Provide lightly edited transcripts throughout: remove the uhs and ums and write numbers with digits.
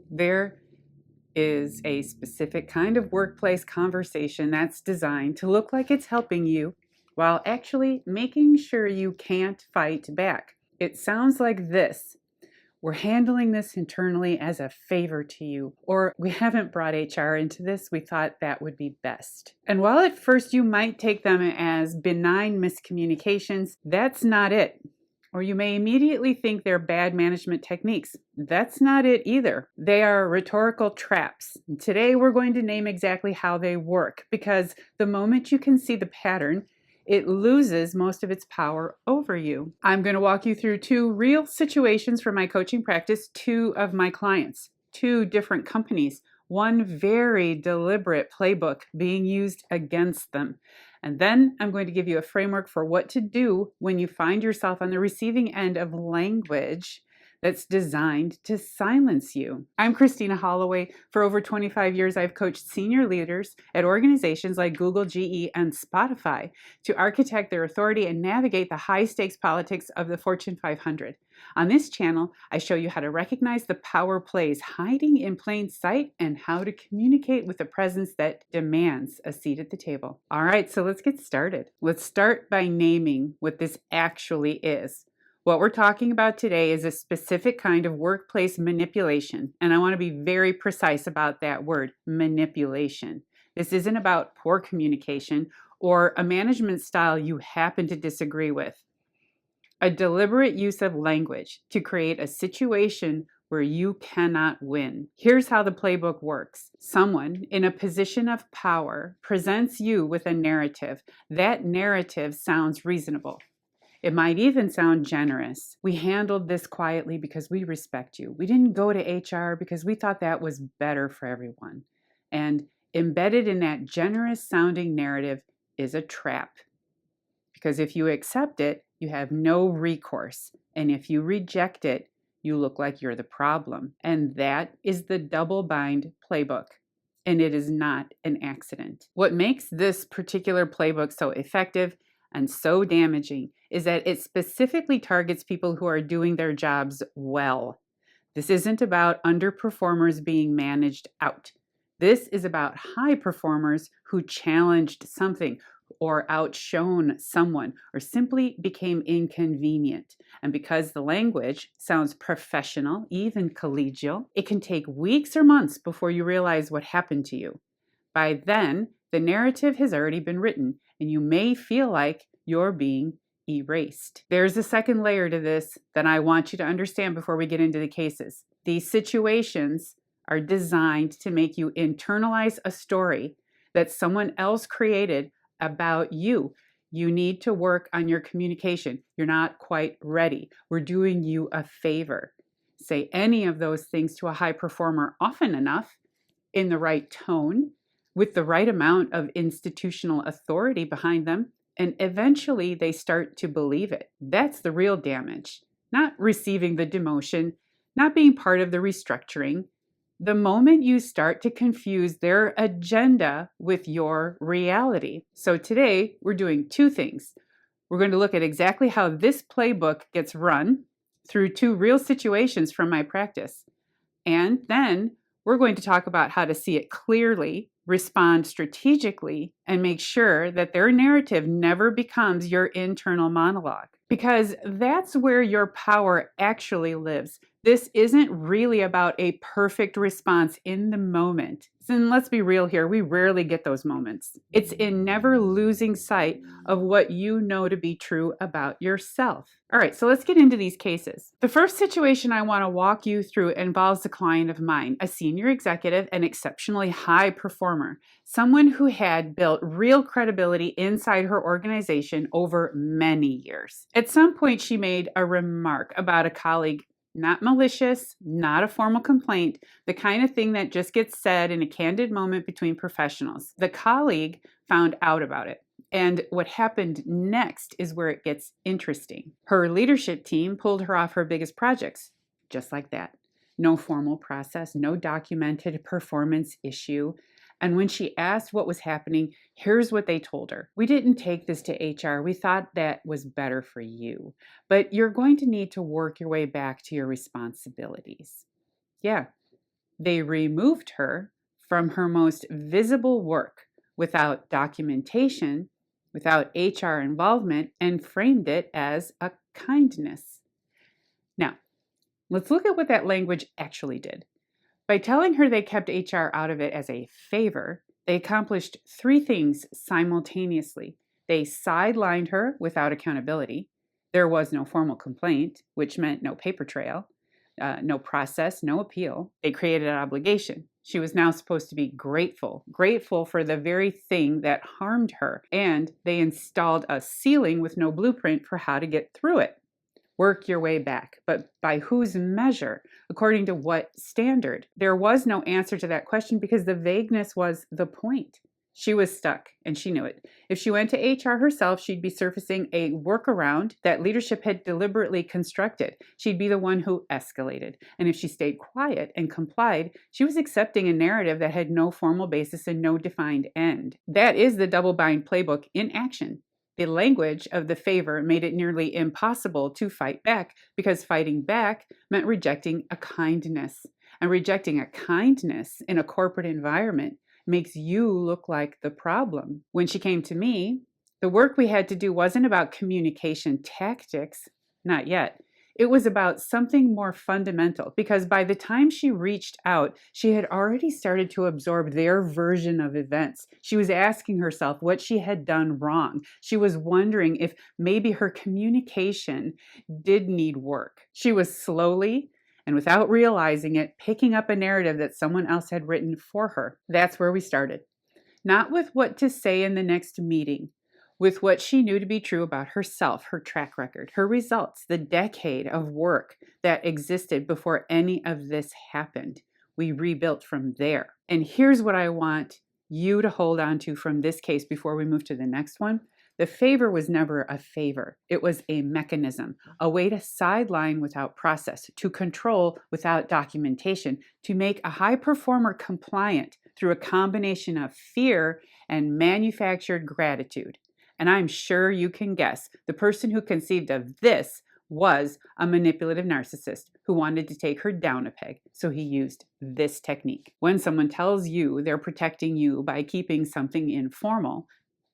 There is a specific kind of workplace conversation that's designed to look like it's helping you while actually making sure you can't fight back. It sounds like this: we're handling this internally as a favor to you, or we haven't brought HR into this, we thought that would be best. And while at first you might take them as benign miscommunications, that's not it. Or you may immediately think they're bad management techniques. That's not it either. They are rhetorical traps. Today we're going to name exactly how they work, because the moment you can see the pattern, it loses most of its power over you. I'm going to walk you through two real situations from my coaching practice, two of my clients, two different companies, one very deliberate playbook being used against them. And then I'm going to give you a framework for what to do when you find yourself on the receiving end of language that's designed to silence you. I'm Christina Holloway. For over 25 years, I've coached senior leaders at organizations like Google, GE, and Spotify to architect their authority and navigate the high-stakes politics of the Fortune 500. On this channel, I show you how to recognize the power plays hiding in plain sight and how to communicate with a presence that demands a seat at the table. All right, so let's get started. Let's start by naming what this actually is. What we're talking about today is a specific kind of workplace manipulation, and I want to be very precise about that word, manipulation. This isn't about poor communication or a management style you happen to disagree with. A deliberate use of language to create a situation where you cannot win. Here's how the playbook works. Someone in a position of power presents you with a narrative. That narrative sounds reasonable. It might even sound generous. We handled this quietly because we respect you. We didn't go to HR because we thought that was better for everyone. And embedded in that generous sounding narrative is a trap. Because if you accept it, you have no recourse. And if you reject it, you look like you're the problem. And that is the Double Bind Playbook. And it is not an accident. What makes this particular playbook so effective and so damaging is that it specifically targets people who are doing their jobs well. This isn't about underperformers being managed out. This is about high performers who challenged something or outshone someone or simply became inconvenient. And because the language sounds professional, even collegial, it can take weeks or months before you realize what happened to you. By then, the narrative has already been written, and you may feel like you're being erased. There's a second layer to this that I want you to understand before we get into the cases. These situations are designed to make you internalize a story that someone else created about you. You need to work on your communication. You're not quite ready. We're doing you a favor. Say any of those things to a high performer often enough, in the right tone, with the right amount of institutional authority behind them, and eventually they start to believe it. That's the real damage. Not receiving the demotion, not being part of the restructuring. The moment you start to confuse their agenda with your reality. So today we're doing two things. We're going to look at exactly how this playbook gets run through two real situations from my practice. And then we're going to talk about how to see it clearly, respond strategically, and make sure that their narrative never becomes your internal monologue. Because that's where your power actually lives. This isn't really about a perfect response in the moment. And let's be real here, we rarely get those moments. It's in never losing sight of what you know to be true about yourself. All right, so let's get into these cases. The first situation I want to walk you through involves a client of mine, a senior executive, an exceptionally high performer, someone who had built real credibility inside her organization over many years. At some point, she made a remark about a colleague. Not malicious, not a formal complaint, the kind of thing that just gets said in a candid moment between professionals. The colleague found out about it. And what happened next is where it gets interesting. Her leadership team pulled her off her biggest projects, just like that. No formal process, no documented performance issue. And when she asked what was happening, here's what they told her. We didn't take this to HR. We thought that was better for you. But you're going to need to work your way back to your responsibilities. Yeah, They removed her from her most visible work without documentation, without HR involvement, and framed it as a kindness. Now, let's look at what that language actually did. By telling her they kept HR out of it as a favor, they accomplished three things simultaneously. They sidelined her without accountability. There was no formal complaint, which meant no paper trail, no process, no appeal. They created an obligation. She was now supposed to be grateful for the very thing that harmed her. And they installed a ceiling with no blueprint for how to get through it. Work your way back. But by whose measure? According to what standard? There was no answer to that question because the vagueness was the point. She was stuck, and she knew it. If she went to HR herself, she'd be surfacing a workaround that leadership had deliberately constructed. She'd be the one who escalated. And if she stayed quiet and complied, she was accepting a narrative that had no formal basis and no defined end. That is the Double Bind Playbook in action. The language of the favor made it nearly impossible to fight back because fighting back meant rejecting a kindness. And rejecting a kindness in a corporate environment makes you look like the problem. When she came to me, the work we had to do wasn't about communication tactics, not yet. It was about something more fundamental because by the time she reached out, she had already started to absorb their version of events. She was asking herself what she had done wrong. She was wondering if maybe her communication did need work. She was slowly, and without realizing it, picking up a narrative that someone else had written for her. That's where we started. Not with what to say in the next meeting, with what she knew to be true about herself, her track record, her results, the decade of work that existed before any of this happened. We rebuilt from there. And here's what I want you to hold on to from this case before we move to the next one. The favor was never a favor. It was a mechanism, a way to sideline without process, to control without documentation, to make a high performer compliant through a combination of fear and manufactured gratitude. And I'm sure you can guess the person who conceived of this was a manipulative narcissist who wanted to take her down a peg. So he used this technique. When someone tells you they're protecting you by keeping something informal,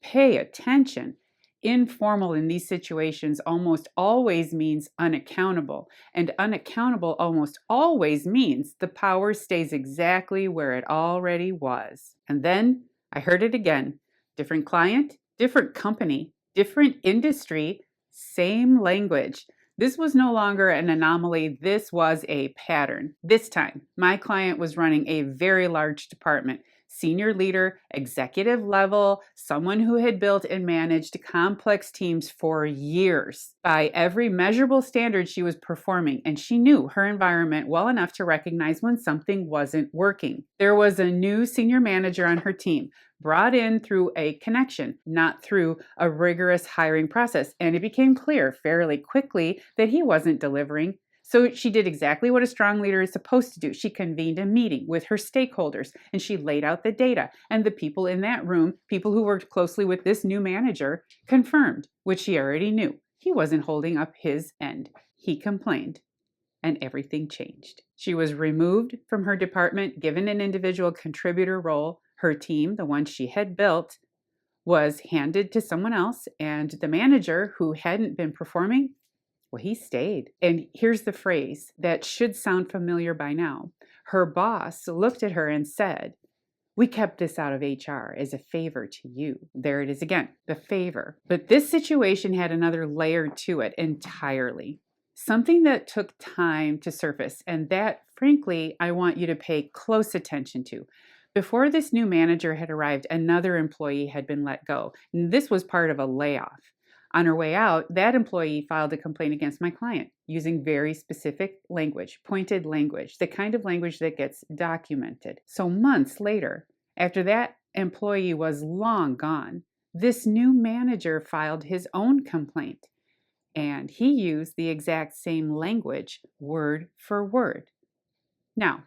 pay attention. Informal in these situations almost always means unaccountable, and unaccountable almost always means the power stays exactly where it already was. And then I heard it again. Different client, different company, different industry, same language. This was no longer an anomaly. This was a pattern. This time, my client was running a very large department. Senior leader, executive level, someone who had built and managed complex teams for years. By every measurable standard, she was performing, and she knew her environment well enough to recognize when something wasn't working. There was a new senior manager on her team, brought in through a connection, not through a rigorous hiring process, and it became clear fairly quickly that he wasn't delivering. So she did exactly what a strong leader is supposed to do. She convened a meeting with her stakeholders and she laid out the data. And the people in that room, people who worked closely with this new manager, confirmed what she already knew. He wasn't holding up his end. He complained and everything changed. She was removed from her department, given an individual contributor role. Her team, the one she had built, was handed to someone else, and the manager who hadn't been performing, well, he stayed. And here's the phrase that should sound familiar by now. Her boss looked at her and said, "We kept this out of HR as a favor to you." There it is again, the favor. But this situation had another layer to it entirely. Something that took time to surface, and that, frankly, I want you to pay close attention to. Before this new manager had arrived, another employee had been let go. And this was part of a layoff. On her way out, that employee filed a complaint against my client using very specific language, pointed language, the kind of language that gets documented. So months later, after that employee was long gone, this new manager filed his own complaint. And he used the exact same language, word for word. Now,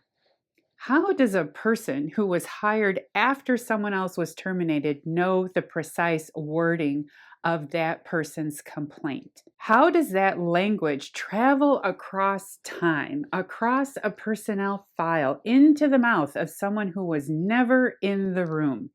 how does a person who was hired after someone else was terminated know the precise wording of that person's complaint. How does that language travel across time, across a personnel file, into the mouth of someone who was never in the room?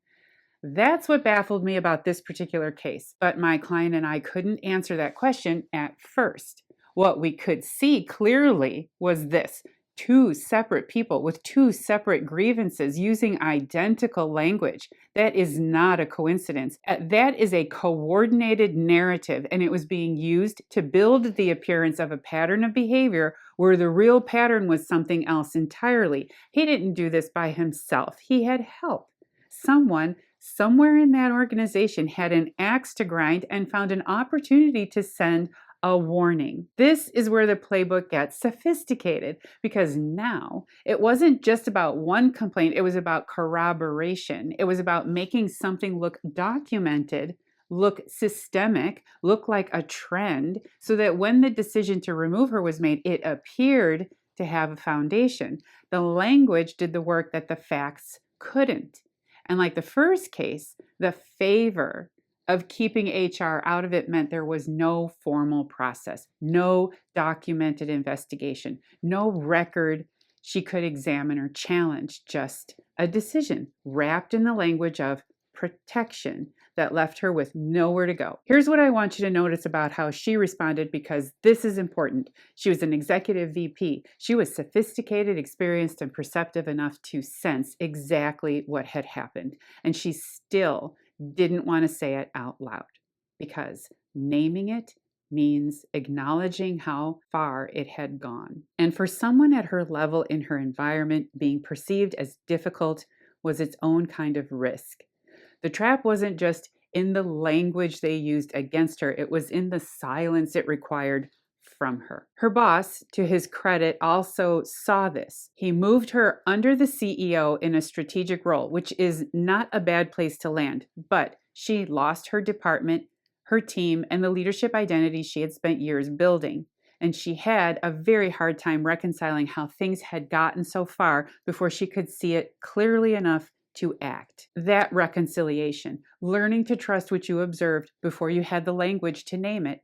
That's what baffled me about this particular case, but my client and I couldn't answer that question at first. What we could see clearly was this: two separate people with two separate grievances using identical language. That is not a coincidence. That is a coordinated narrative, and it was being used to build the appearance of a pattern of behavior where the real pattern was something else entirely. He didn't do this by himself. He had help. Someone somewhere in that organization had an axe to grind and found an opportunity to send a warning. This is where the playbook gets sophisticated, because now it wasn't just about one complaint, it was about corroboration. It was about making something look documented, look systemic, look like a trend, so that when the decision to remove her was made, it appeared to have a foundation. The language did the work that the facts couldn't. And like the first case, the favor of keeping HR out of it meant there was no formal process, no documented investigation, no record she could examine or challenge, just a decision wrapped in the language of protection that left her with nowhere to go. Here's what I want you to notice about how she responded, because this is important. She was an executive VP. She was sophisticated, experienced, and perceptive enough to sense exactly what had happened. And she still didn't want to say it out loud, because naming it means acknowledging how far it had gone. And for someone at her level in her environment, being perceived as difficult was its own kind of risk. The trap wasn't just in the language they used against her, it was in the silence it required from her. Her boss, to his credit, also saw this. He moved her under the CEO in a strategic role, which is not a bad place to land, but she lost her department, her team, and the leadership identity she had spent years building. And she had a very hard time reconciling how things had gotten so far before she could see it clearly enough to act. That reconciliation, learning to trust what you observed before you had the language to name it,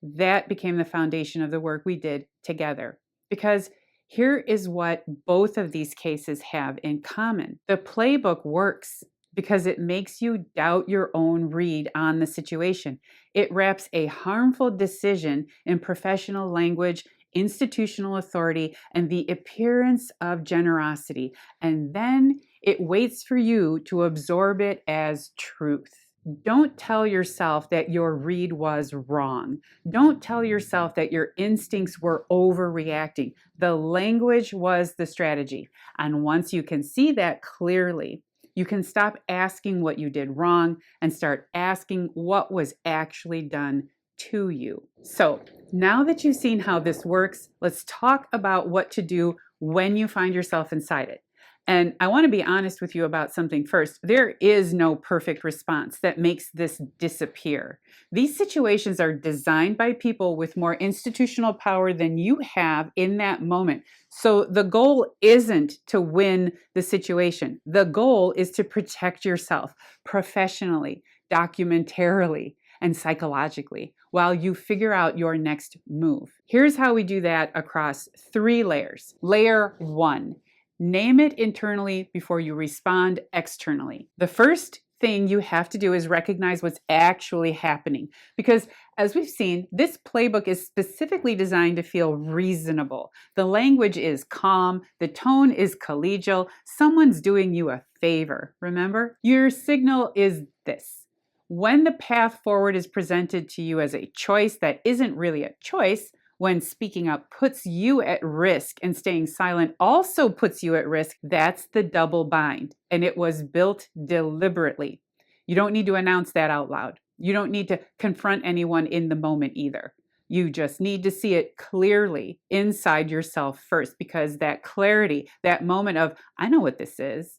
that became the foundation of the work we did together. Because here is what both of these cases have in common. The playbook works because it makes you doubt your own read on the situation. It wraps a harmful decision in professional language, institutional authority, and the appearance of generosity. And then it waits for you to absorb it as truth. Don't tell yourself that your read was wrong. Don't tell yourself that your instincts were overreacting. The language was the strategy. And once you can see that clearly, you can stop asking what you did wrong and start asking what was actually done to you. So now that you've seen how this works, let's talk about what to do when you find yourself inside it. And I want to be honest with you about something first. There is no perfect response that makes this disappear. These situations are designed by people with more institutional power than you have in that moment. So the goal isn't to win the situation. The goal is to protect yourself professionally, documentarily, and psychologically while you figure out your next move. Here's how we do that across 3 layers. Layer 1. Name it internally before you respond externally. The first thing you have to do is recognize what's actually happening, because as we've seen, this playbook is specifically designed to feel reasonable. The language is calm, the tone is collegial, someone's doing you a favor. Remember, your signal is this. When the path forward is presented to you as a choice that isn't really a choice, when speaking up puts you at risk and staying silent also puts you at risk, that's the double bind. And it was built deliberately. You don't need to announce that out loud. You don't need to confront anyone in the moment either. You just need to see it clearly inside yourself first, because that clarity, that moment of, I know what this is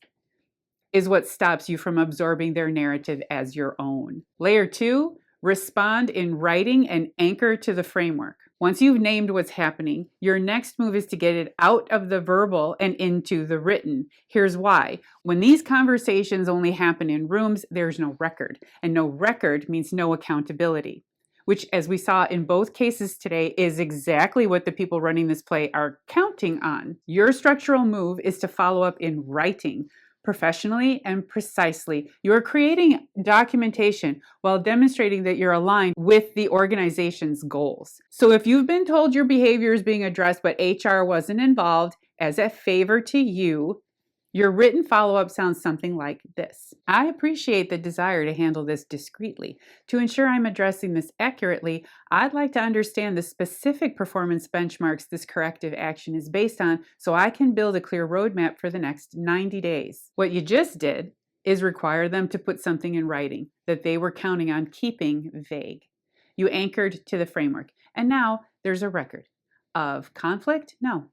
what stops you from absorbing their narrative as your own. Layer 2, respond in writing and anchor to the framework. Once you've named what's happening, your next move is to get it out of the verbal and into the written. Here's why. When these conversations only happen in rooms, there's no record, and no record means no accountability, which, as we saw in both cases today, is exactly what the people running this play are counting on. Your structural move is to follow up in writing, professionally and precisely. You're creating documentation while demonstrating that you're aligned with the organization's goals. So if you've been told your behavior is being addressed but HR wasn't involved, as a favor to you, your written follow-up sounds something like this. I appreciate the desire to handle this discreetly. To ensure I'm addressing this accurately, I'd like to understand the specific performance benchmarks this corrective action is based on so I can build a clear roadmap for the next 90 days. What you just did is require them to put something in writing that they were counting on keeping vague. You anchored to the framework, and now there's a record of conflict? No,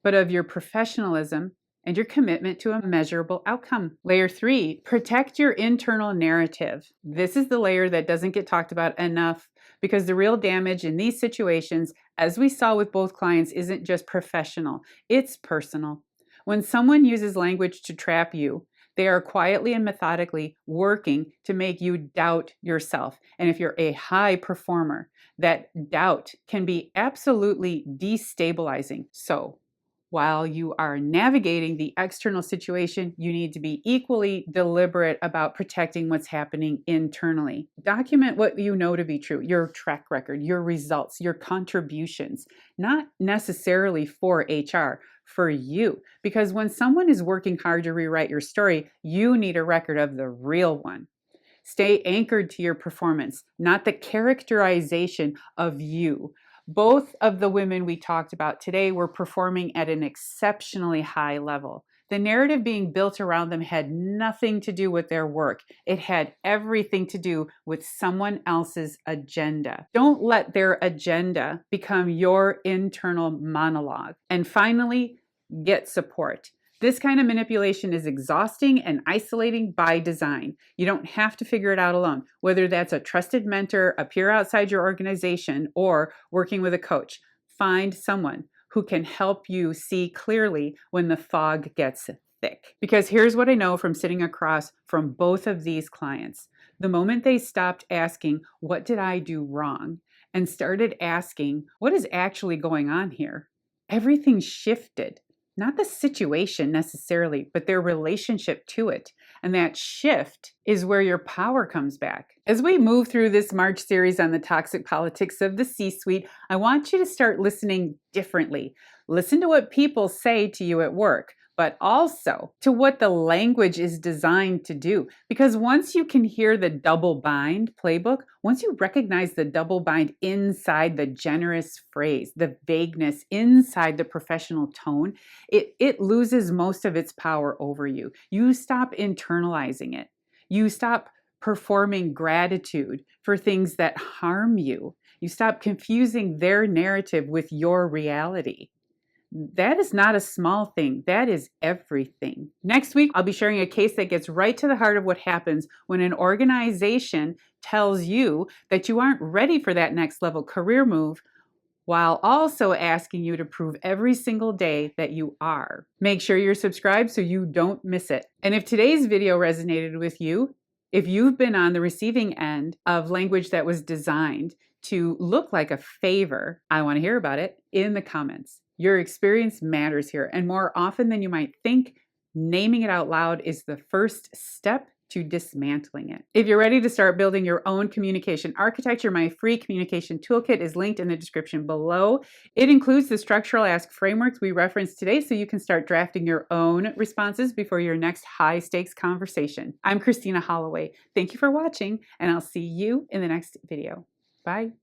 but of your professionalism and your commitment to a measurable outcome. Layer 3, protect your internal narrative. This is the layer that doesn't get talked about enough because the real damage in these situations, as we saw with both clients, isn't just professional, it's personal. When someone uses language to trap you, they are quietly and methodically working to make you doubt yourself. And if you're a high performer, that doubt can be absolutely destabilizing. So, while you are navigating the external situation, you need to be equally deliberate about protecting what's happening internally. Document what you know to be true, your track record, your results, your contributions, not necessarily for HR, for you. Because when someone is working hard to rewrite your story, you need a record of the real one. Stay anchored to your performance, not the characterization of you. Both of the women we talked about today were performing at an exceptionally high level. The narrative being built around them had nothing to do with their work. It had everything to do with someone else's agenda. Don't let their agenda become your internal monologue. And finally, get support. This kind of manipulation is exhausting and isolating by design. You don't have to figure it out alone, whether that's a trusted mentor, a peer outside your organization, or working with a coach. Find someone who can help you see clearly when the fog gets thick. Because here's what I know from sitting across from both of these clients. The moment they stopped asking, "What did I do wrong?" and started asking, "What is actually going on here?" everything shifted. Not the situation necessarily, but their relationship to it. And that shift is where your power comes back. As we move through this March series on the toxic politics of the C-suite, I want you to start listening differently. Listen to what people say to you at work, but also to what the language is designed to do. Because once you can hear the double bind playbook, once you recognize the double bind inside the generous phrase, the vagueness inside the professional tone, it loses most of its power over you. You stop internalizing it. You stop performing gratitude for things that harm you. You stop confusing their narrative with your reality. That is not a small thing. That is everything. Next week, I'll be sharing a case that gets right to the heart of what happens when an organization tells you that you aren't ready for that next level career move, while also asking you to prove every single day that you are. Make sure you're subscribed so you don't miss it. And if today's video resonated with you, if you've been on the receiving end of language that was designed to look like a favor, I want to hear about it in the comments. Your experience matters here, and more often than you might think, naming it out loud is the first step to dismantling it. If you're ready to start building your own communication architecture, my free communication toolkit is linked in the description below. It includes the structural ask frameworks we referenced today so you can start drafting your own responses before your next high stakes conversation. I'm Christina Holloway. Thank you for watching, and I'll see you in the next video. Bye.